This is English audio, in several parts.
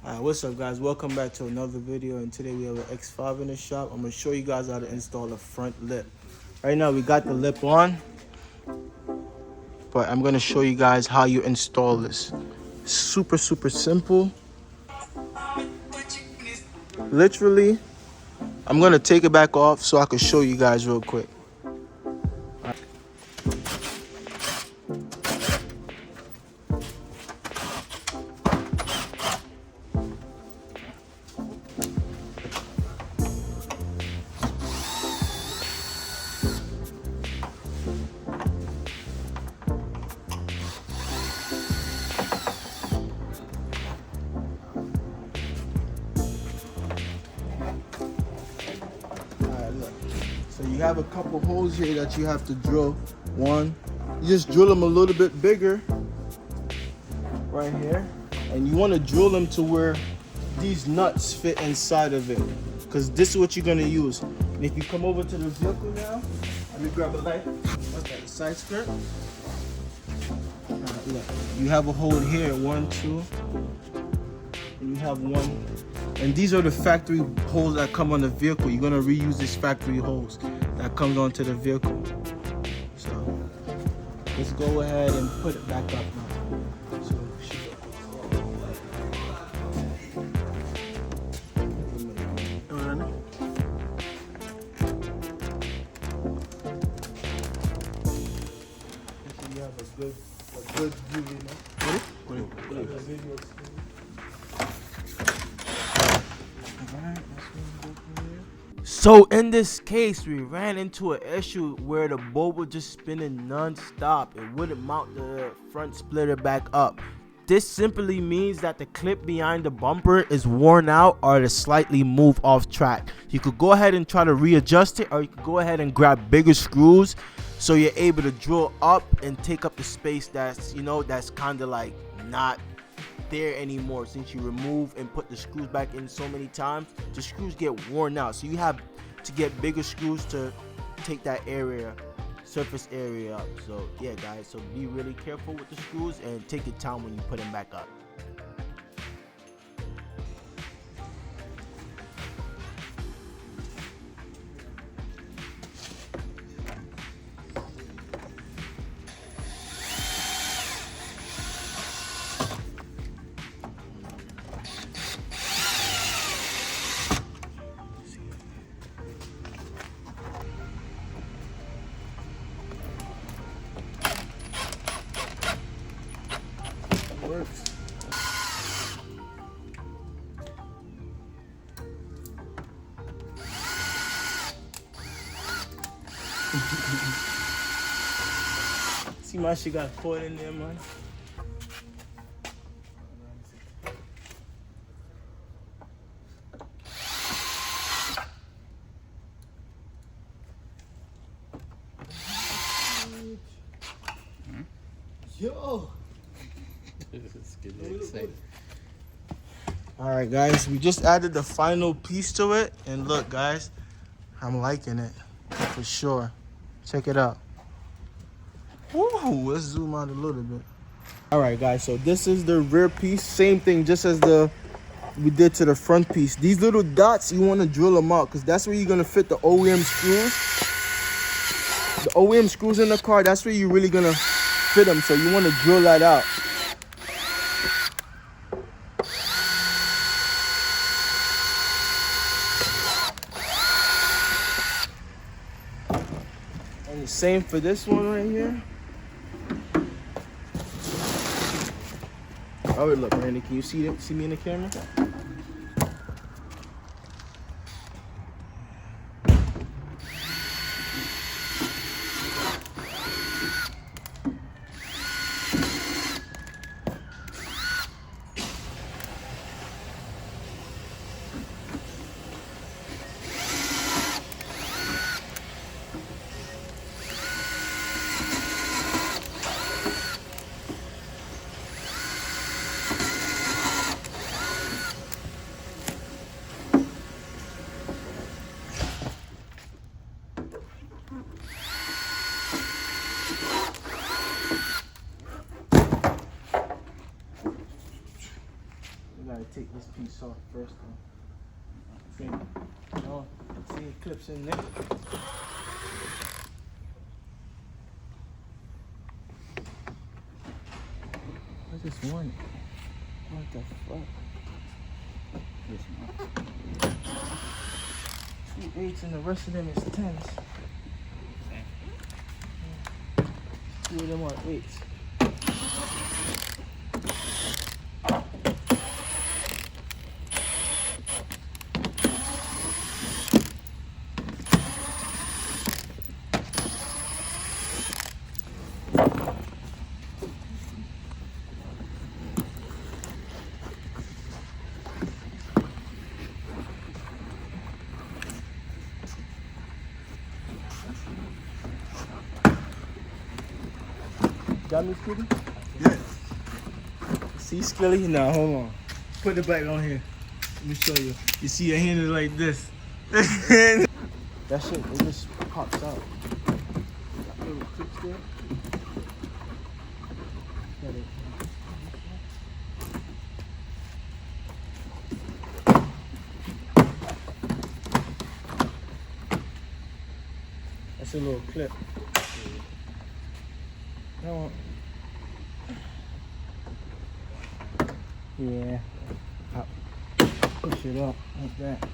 What's up, guys? Welcome back to another video, and today we have an X5 in the shop. I'm gonna show you guys how to install a front lip. Right now we got the lip on, but I'm gonna show you guys how you install this. Super simple. Literally, I'm gonna take it back off so I can show you guys real quick. So you have a couple holes here that you have to drill. One, you just drill them a little bit bigger right here, and you want to drill them to where these nuts fit inside of it, because this is what you're going to use. And if you come over to the vehicle now, let me grab a light. What's that, the side skirt? Look, you have a hole here, 1, 2, and you have one. And these are the factory holes that come on the vehicle. You're gonna reuse these factory holes that comes onto the vehicle. So let's go ahead and put it back up now. So you have a good view, you know. So in this case, we ran into an issue where the bolt was just spinning non-stop. It wouldn't mount the front splitter back up. This simply means that the clip behind the bumper is worn out or to slightly move off track. You could go ahead and try to readjust it, or you could go ahead and grab bigger screws so you're able to drill up and take up the space that's, that's kind of like not there anymore. Since you remove and put the screws back in so many times, the screws get worn out, so you have to get bigger screws to take that surface area up. So yeah, guys, so be really careful with the screws and take your time when you put them back up. Works. See my shit got caught in there, man. Yo. Alright, guys, we just added the final piece to it, and look, guys, I'm liking it for sure. Check it out. Woo, let's zoom out a little bit. Alright, guys, so this is the rear piece. Same thing, just as we did to the front piece. These little dots, you want to drill them out, because that's where you're going to fit the OEM screws. The OEM screws in the car, that's where you're really going to fit them, so you want to drill that out. And the same for this one right here. Oh, look, Randy, can you see me in the camera? take this piece off first though. No, see it clips in there. What's this one? What the fuck? This one. 2 8s and the rest of them is 10s. Two of them are 8s. Got me, Skilly? Yeah. See, Skilly? Nah, hold on. Put it back on here. Let me show you. You see your hand is like this. That shit, it just pops out. That little clips there. Got it. That's a little clip. That one. Yeah. I'll push it up like that.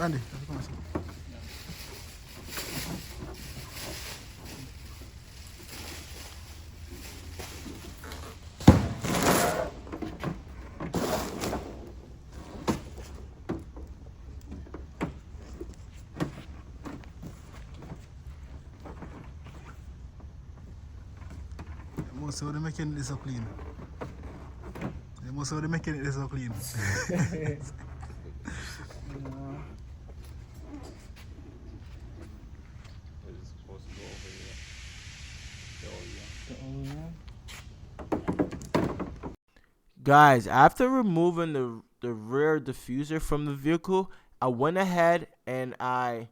Andy, most of the making it so clean. Most of the making it so clean. Guys, after removing the rear diffuser from the vehicle, I went ahead and I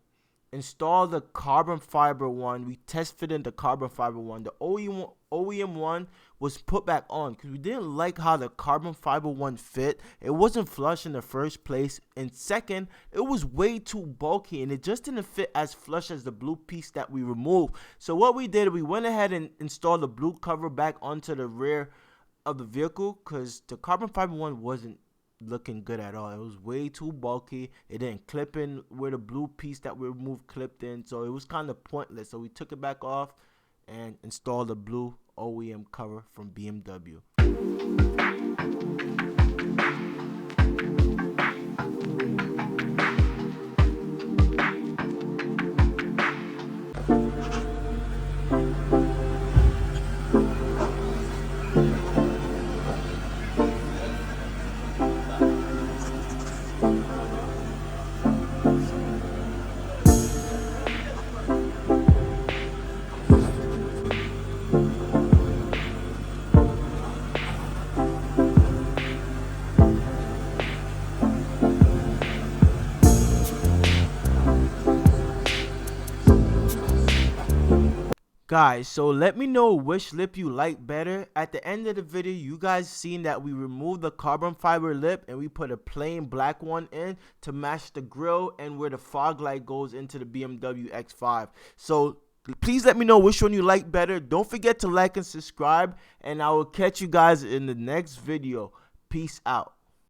installed the carbon fiber one. We test fitted the carbon fiber one. The OEM one was put back on because we didn't like how the carbon fiber one fit. It wasn't flush in the first place, and second, it was way too bulky and it just didn't fit as flush as the blue piece that we removed. So what we did, we went ahead and installed the blue cover back onto the rear of the vehicle because the carbon fiber one wasn't looking good at all. It was way too bulky. It didn't clip in where the blue piece that we removed clipped in, so it was kind of pointless. So we took it back off and installed the blue OEM cover from BMW. Guys, so let me know which lip you like better. At the end of the video, you guys seen that we removed the carbon fiber lip and we put a plain black one in to match the grille and where the fog light goes into the BMW X5. So please let me know which one you like better. Don't forget to like and subscribe, and I will catch you guys in the next video. Peace out.